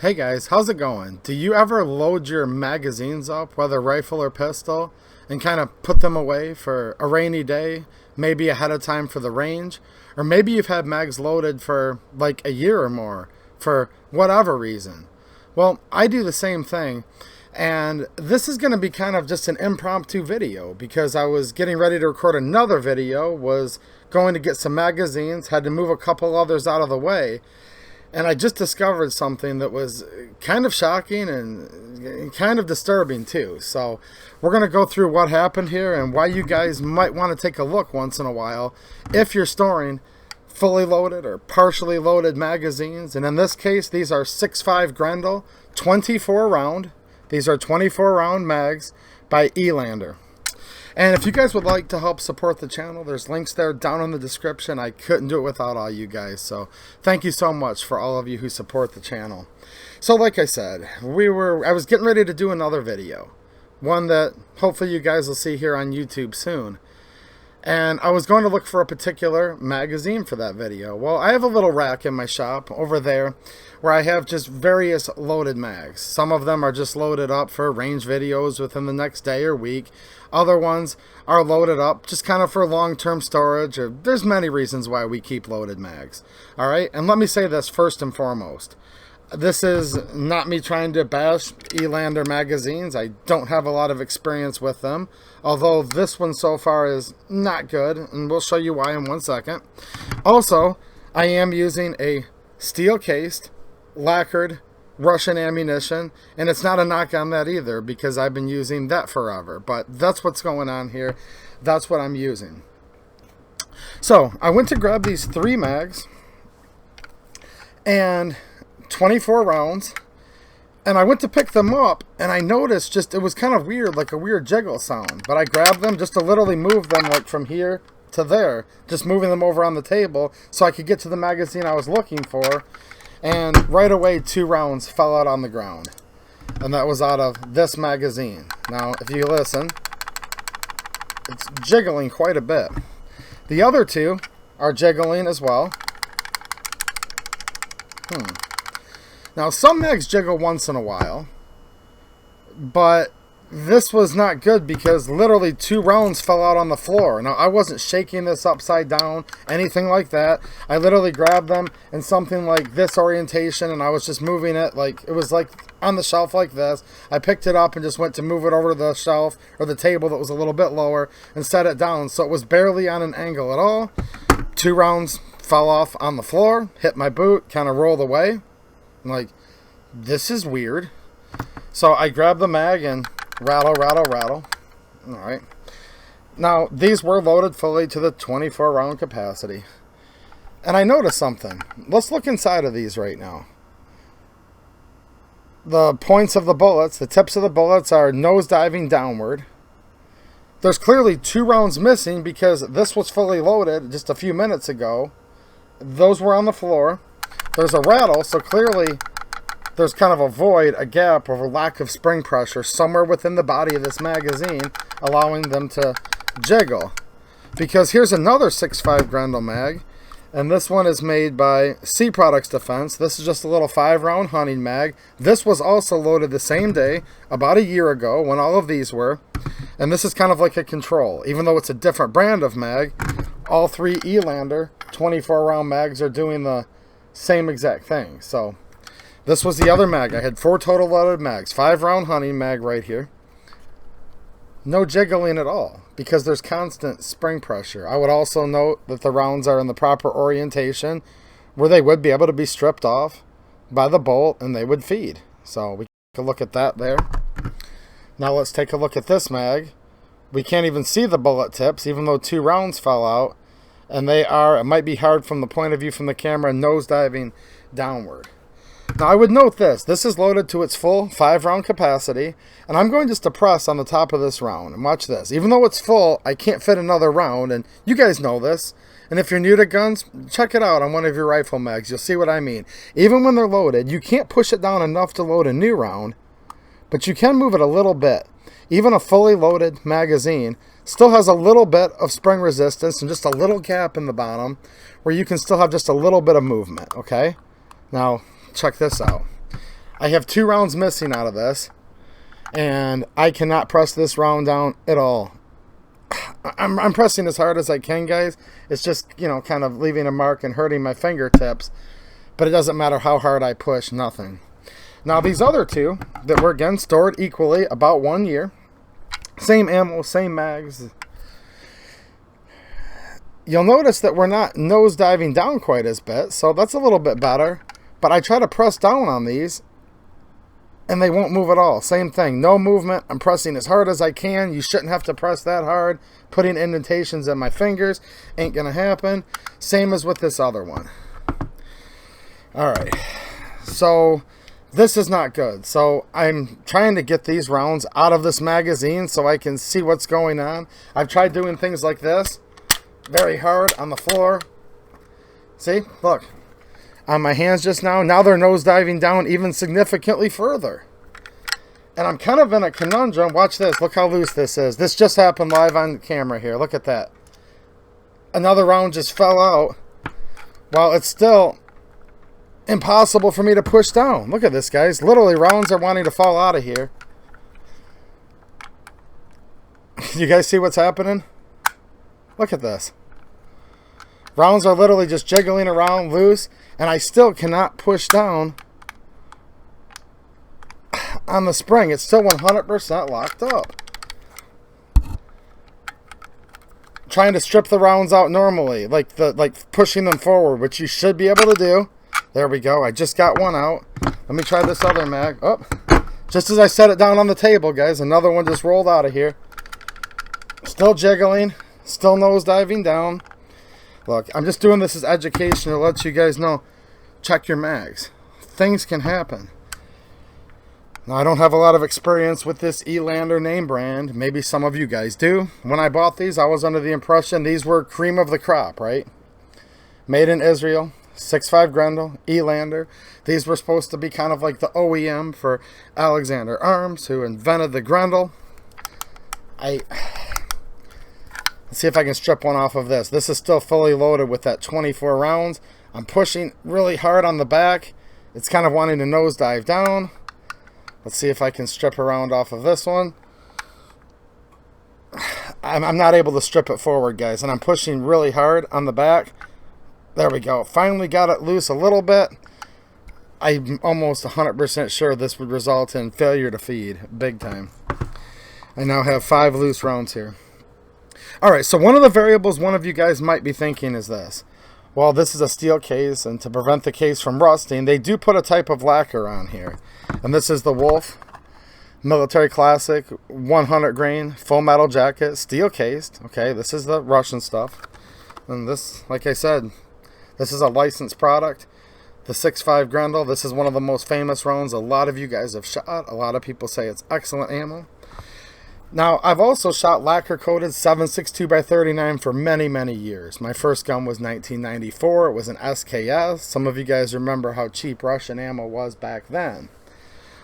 Hey guys, how's it going? Do you ever load your magazines up, whether rifle or pistol, and kind of put them away for a rainy day, maybe ahead of time for the range? Or maybe you've had mags loaded for like a year or more, for whatever reason. Well, I do the same thing, and this is going to be kind of just an impromptu video because I was getting ready to record another video, was going to get some magazines, had to move a couple others out of the way. And I just discovered something that was kind of shocking and kind of disturbing too. So we're going to go through what happened here and why you guys might want to take a look once in a while if you're storing fully loaded or partially loaded magazines. And in this case, these are 6.5 Grendel 24 round. These are 24 round mags by Elander. And if you guys would like to help support the channel, there's links there down in the description. I couldn't do it without all you guys. So thank you so much for all of you who support the channel. So like I said, I was getting ready to do another video. One that hopefully you guys will see here on YouTube soon. And I was going to look for a particular magazine for that video. Well, I have a little rack in my shop over there where I have just various loaded mags. Some of them are just loaded up for range videos within the next day or week. Other ones are loaded up just kind of for long-term storage. Or there's many reasons why we keep loaded mags. All right, and let me say this first and foremost. This is not me trying to bash Elander magazines. I don't have a lot of experience with them, although this one so far is not good, and we'll show you why in 1 second. Also, I am using a steel-cased, lacquered Russian ammunition, and it's not a knock on that either because I've been using that forever, but that's what's going on here. That's what I'm using. So, I went to grab these 3 mags, and 24 rounds, and I went to pick them up and I noticed just it was kind of weird, like a weird jiggle sound, but I grabbed them just to literally move them like from here to there, just moving them over on the table so I could get to the magazine I was looking for, and right away 2 rounds fell out on the ground, and that was out of this magazine. Now if you listen, it's jiggling quite a bit. The other 2 are jiggling as well. Now, some mags jiggle once in a while, but this was not good because literally 2 rounds fell out on the floor. Now, I wasn't shaking this upside down, anything like that. I literally grabbed them in something like this orientation, and I was just moving it like it was like on the shelf like this. I picked it up and just went to move it over to the shelf or the table that was a little bit lower and set it down, so it was barely on an angle at all. 2 rounds fell off on the floor, hit my boot, kind of rolled away. I'm like, this is weird. So I grabbed the mag and rattle, rattle, rattle. All right. Now, these were loaded fully to the 24 round capacity. And I noticed something. Let's look inside of these right now. The points of the bullets, the tips of the bullets are nosediving downward. There's clearly 2 rounds missing because this was fully loaded just a few minutes ago. Those were on the floor. There's a rattle, so clearly there's kind of a void, a gap, or a lack of spring pressure somewhere within the body of this magazine, allowing them to jiggle. Because here's another 6.5 Grendel mag, and this one is made by C Products Defense. This is just a little 5-round hunting mag. This was also loaded the same day, about a year ago, when all of these were. And this is kind of like a control. Even though it's a different brand of mag, all 3 Elander 24-round mags are doing the same exact thing. So this was the other mag. I had 4 total loaded mags. 5-round hunting mag right here. No jiggling at all because there's constant spring pressure. I would also note that the rounds are in the proper orientation where they would be able to be stripped off by the bolt and they would feed. So we take a look at that there. Now let's take a look at this mag. We can't even see the bullet tips even though 2 rounds fell out. And they are, it might be hard from the point of view from the camera, nosediving downward. Now I would note this is loaded to its full 5-round capacity, and I'm going just to press on the top of this round, and watch this. Even though it's full, I can't fit another round, and you guys know this. And if you're new to guns, check it out on one of your rifle mags, you'll see what I mean. Even when they're loaded, you can't push it down enough to load a new round, but you can move it a little bit. Even a fully loaded magazine still has a little bit of spring resistance and just a little gap in the bottom where you can still have just a little bit of movement, okay? Now, check this out. I have 2 rounds missing out of this, and I cannot press this round down at all. I'm pressing as hard as I can, guys. It's just, you know, kind of leaving a mark and hurting my fingertips, but it doesn't matter how hard I push, nothing. Now these other 2 that were again stored equally, about 1 year, same ammo, same mags. You'll notice that we're not nose diving down quite as bit, so that's a little bit better. But I try to press down on these, and they won't move at all. Same thing, no movement. I'm pressing as hard as I can. You shouldn't have to press that hard. Putting indentations in my fingers ain't gonna happen. Same as with this other one. All right, so this is not good. So I'm trying to get these rounds out of this magazine so I can see what's going on. I've tried doing things like this, very hard on the floor. See, look. On my hands just now. Now they're nose diving down even significantly further. And I'm kind of in a conundrum. Watch this. Look how loose this is. This just happened live on camera here. Look at that. Another round just fell out. While it's still impossible for me to push down. Look at this, guys. Literally, rounds are wanting to fall out of here. You guys see what's happening? Look at this. Rounds are literally just jiggling around loose, and I still cannot push down on the spring. It's still 100% locked up. Trying to strip the rounds out normally, like pushing them forward, which you should be able to do. There we go. I just got one out. Let me try this other mag. Oh, just as I set it down on the table, guys, another one just rolled out of here. Still jiggling, still nose diving down. Look, I'm just doing this as education to let you guys know, check your mags. Things can happen. Now, I don't have a lot of experience with this Elander name brand. Maybe some of you guys do. When I bought these, I was under the impression these were cream of the crop, right? Made in Israel, 6.5 Grendel, Elander. These were supposed to be kind of like the OEM for Alexander Arms, who invented the Grendel. Let's see if I can strip one off of this. This is still fully loaded with that 24 rounds. I'm pushing really hard on the back. It's kind of wanting to nosedive down. Let's see if I can strip a round off of this one. I'm not able to strip it forward, guys, and I'm pushing really hard on the back. There we go. Finally got it loose a little bit. I'm almost 100% sure this would result in failure to feed, big time. I now have 5 loose rounds here. Alright, so one of the variables one of you guys might be thinking is this. Well, this is a steel case, and to prevent the case from rusting, they do put a type of lacquer on here. And this is the Wolf Military Classic 100 grain full metal jacket, steel cased. Okay, this is the Russian stuff. And this, like I said, this is a licensed product. The 6.5 Grendel, this is one of the most famous rounds a lot of you guys have shot. A lot of people say it's excellent ammo. Now, I've also shot lacquer-coated 7.62x39 for many, many years. My first gun was 1994. It was an SKS. Some of you guys remember how cheap Russian ammo was back then.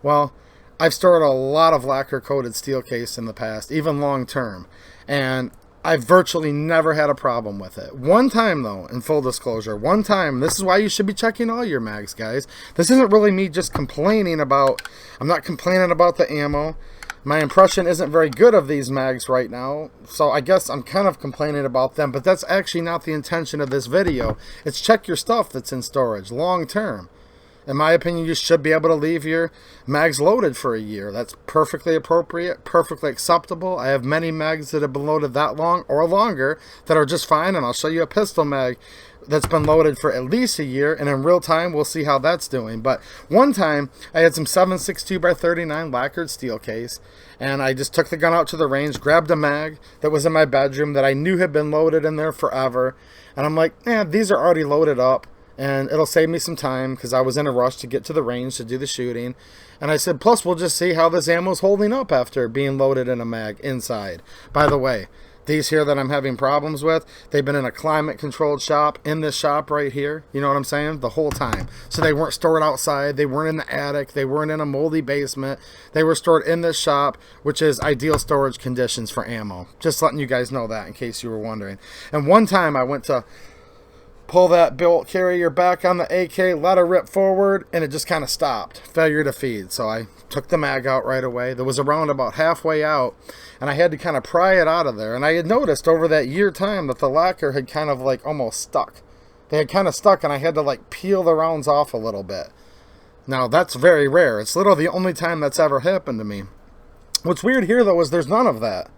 Well, I've stored a lot of lacquer-coated steel case in the past, even long-term. And I've virtually never had a problem with it. One time, though, in full disclosure, one time, this is why you should be checking all your mags, guys. This isn't really me just complaining about, I'm not complaining about the ammo. My impression isn't very good of these mags right now, so I guess I'm kind of complaining about them, but that's actually not the intention of this video. It's check your stuff that's in storage long term. In my opinion, you should be able to leave your mags loaded for a year. That's perfectly appropriate, perfectly acceptable. I have many mags that have been loaded that long or longer that are just fine, and I'll show you a pistol mag that's been loaded for at least a year, and in real time we'll see how that's doing. But one time I had some 7.62x39 lacquered steel case, and I just took the gun out to the range, grabbed a mag that was in my bedroom that I knew had been loaded in there forever, and I'm like, these are already loaded up and it'll save me some time because I was in a rush to get to the range to do the shooting. And I said, plus we'll just see how this ammo's holding up after being loaded in a mag inside. By the way, these here that I'm having problems with, they've been in a climate controlled shop, in this shop right here, you know what I'm saying, the whole time. So they weren't stored outside, they weren't in the attic, they weren't in a moldy basement, they were stored in this shop, which is ideal storage conditions for ammo. Just letting you guys know that in case you were wondering. And one time I went to pull that bolt carrier back on the AK, let her rip forward, and it just kind of stopped. Failure to feed. So I took the mag out right away. There was a round about halfway out, and I had to kind of pry it out of there. And I had noticed over that year time that the lacquer had kind of like almost stuck. They had kind of stuck, and I had to like peel the rounds off a little bit. Now, that's very rare. It's literally the only time that's ever happened to me. What's weird here, though, is there's none of that.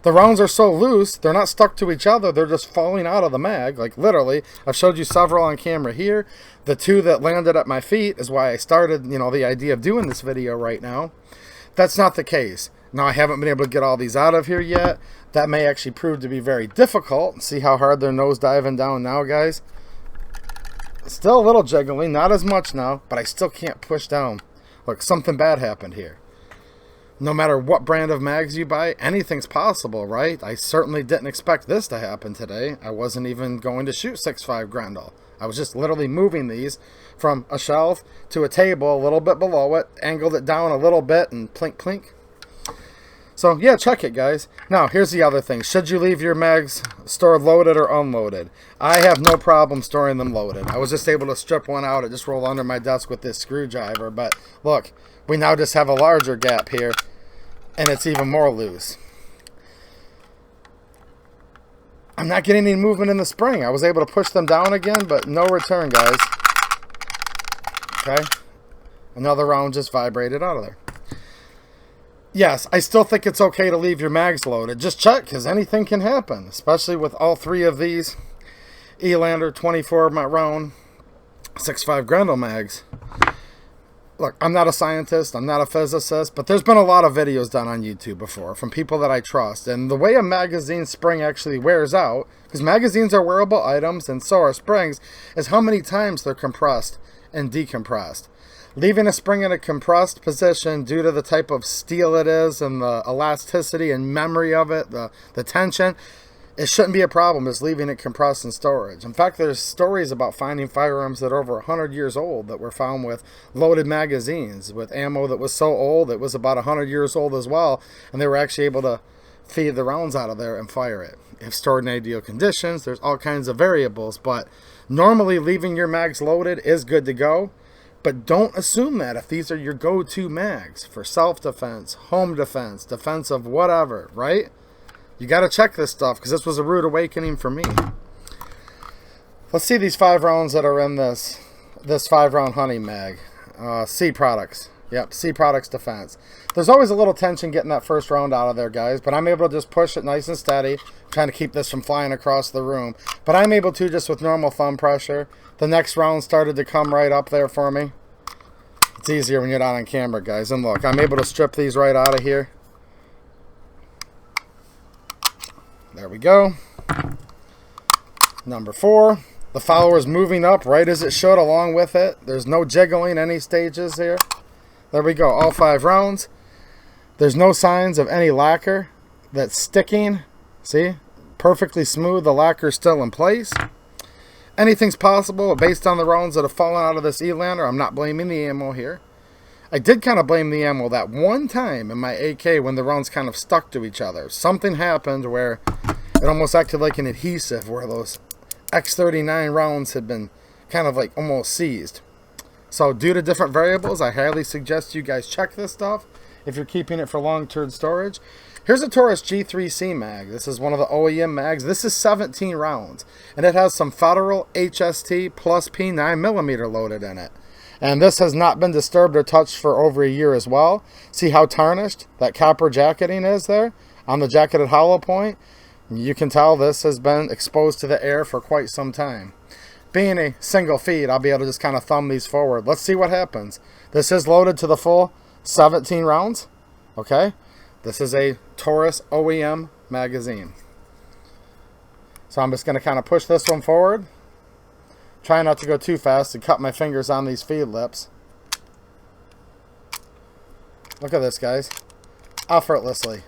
The rounds are so loose, they're not stuck to each other, they're just falling out of the mag, like literally. I've showed you several on camera here. The two that landed at my feet is why I started, you know, the idea of doing this video right now. That's not the case. Now, I haven't been able to get all these out of here yet. That may actually prove to be very difficult. See how hard they're nose diving down now, guys? Still a little jiggling, not as much now, but I still can't push down. Look, something bad happened here. No matter what brand of mags you buy, anything's possible, right? I certainly didn't expect this to happen today. I wasn't even going to shoot 6.5 Grendel. I was just literally moving these from a shelf to a table a little bit below it, angled it down a little bit, and plink, plink. So, yeah, check it, guys. Now, here's the other thing. Should you leave your mags stored loaded or unloaded? I have no problem storing them loaded. I was just able to strip one out. It just rolled under my desk with this screwdriver. But, look, we now just have a larger gap here, and it's even more loose. I'm not getting any movement in the spring. I was able to push them down again, but no return, guys. Okay? Another round just vibrated out of there. Yes, I still think it's okay to leave your mags loaded. Just check, because anything can happen, especially with all three of these Elander 24 round 6.5 Grendel mags. Look, I'm not a scientist, I'm not a physicist, but there's been a lot of videos done on YouTube before from people that I trust. And the way a magazine spring actually wears out, because magazines are wearable items and so are springs, is how many times they're compressed and decompressed. Leaving a spring in a compressed position due to the type of steel it is and the elasticity and memory of it, the tension, it shouldn't be a problem. It's leaving it compressed in storage. In fact, there's stories about finding firearms that are over 100 years old that were found with loaded magazines, with ammo that was so old it was about 100 years old as well, and they were actually able to feed the rounds out of there and fire it. If stored in ideal conditions, there's all kinds of variables, but normally leaving your mags loaded is good to go. But don't assume that if these are your go-to mags for self-defense, home defense, defense of whatever, right? You got to check this stuff because this was a rude awakening for me. Let's see these 5 rounds that are in this 5-round hunting mag. C Products. Yep, C Products Defense. There's always a little tension getting that first round out of there, guys, but I'm able to just push it nice and steady. I'm trying to keep this from flying across the room. But I'm able to just with normal thumb pressure. The next round started to come right up there for me. It's easier when you're not on camera, guys. And look, I'm able to strip these right out of here. There we go. Number 4. The follower is moving up right as it should along with it. There's no jiggling any stages here. There we go, all 5 rounds. There's no signs of any lacquer that's sticking. See? Perfectly smooth. The lacquer's still in place. Anything's possible based on the rounds that have fallen out of this Elander. I'm not blaming the ammo here. I did kind of blame the ammo that one time in my AK when the rounds kind of stuck to each other. Something happened where it almost acted like an adhesive where those X39 rounds had been kind of like almost seized. So due to different variables, I highly suggest you guys check this stuff if you're keeping it for long-term storage. Here's a Taurus G3C mag. This is one of the OEM mags. This is 17 rounds, and it has some Federal HST plus P 9mm loaded in it. And this has not been disturbed or touched for over a year as well. See how tarnished that copper jacketing is there on the jacketed hollow point? You can tell this has been exposed to the air for quite some time. Being a single feed, I'll be able to just kind of thumb these forward. Let's see what happens. This is loaded to the full 17 rounds. Okay? This is a Taurus OEM magazine. So I'm just going to kind of push this one forward. Try not to go too fast and cut my fingers on these feed lips. Look at this, guys. Effortlessly.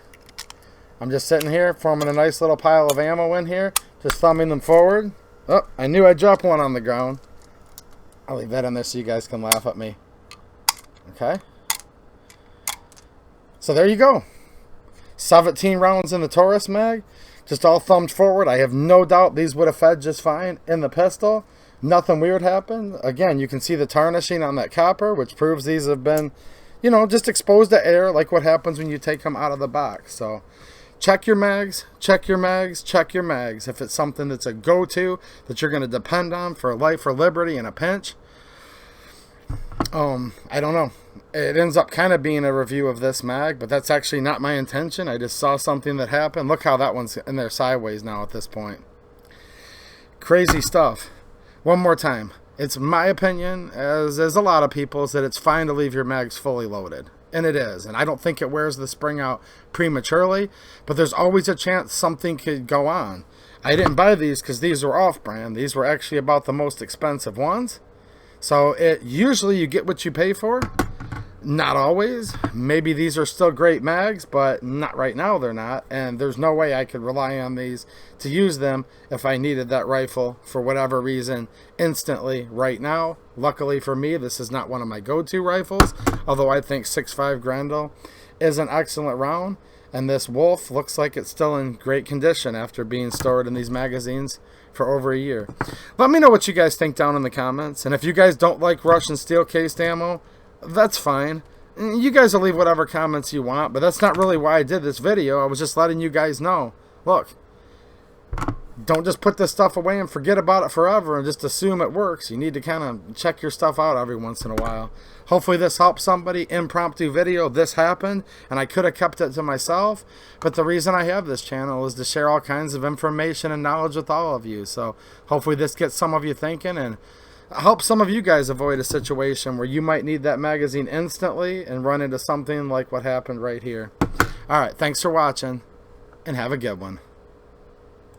I'm just sitting here forming a nice little pile of ammo in here. Just thumbing them forward. Oh, I knew I'd drop one on the ground. I'll leave that in there so you guys can laugh at me. Okay. So there you go. 17 rounds in the Taurus mag. just all thumbed forward. I have no doubt these would have fed just fine in the pistol. Nothing weird happened. Again, you can see the tarnishing on that copper, which proves these have been, you know, just exposed to air, like what happens when you take them out of the box. So check your mags, check your mags, check your mags. If it's something that's a go-to that you're going to depend on for life or liberty in a pinch, I don't know. It ends up kind of being a review of this mag, but that's actually not my intention. I just saw something that happened. Look how that one's in there sideways now at this point. Crazy stuff. One more time. It's my opinion, as a lot of people's, that it's fine to leave your mags fully loaded. And it is. And I don't think it wears the spring out prematurely, but there's always a chance something could go on. I didn't buy these because these were off-brand. These were actually about the most expensive ones. So usually you get what you pay for. Not always. Maybe these are still great mags, but not right now they're not. And there's no way I could rely on these to use them if I needed that rifle for whatever reason instantly right now. Luckily for me, this is not one of my go-to rifles, although I think 6.5 Grendel is an excellent round. And this Wolf looks like it's still in great condition after being stored in these magazines for over a year. Let me know what you guys think down in the comments. And if you guys don't like Russian steel cased ammo, that's fine. You guys will leave whatever comments you want, but that's not really why I did this video. I was just letting you guys know. Look, don't just put this stuff away and forget about it forever and just assume it works. You need to kind of check your stuff out every once in a while. Hopefully this helps somebody. Impromptu video. This happened, and I could have kept it to myself, but the reason I have this channel is to share all kinds of information and knowledge with all of you. So hopefully this gets some of you thinking and help some of you guys avoid a situation where you might need that magazine instantly and run into something like what happened right here. Alright, thanks for watching, and have a good one.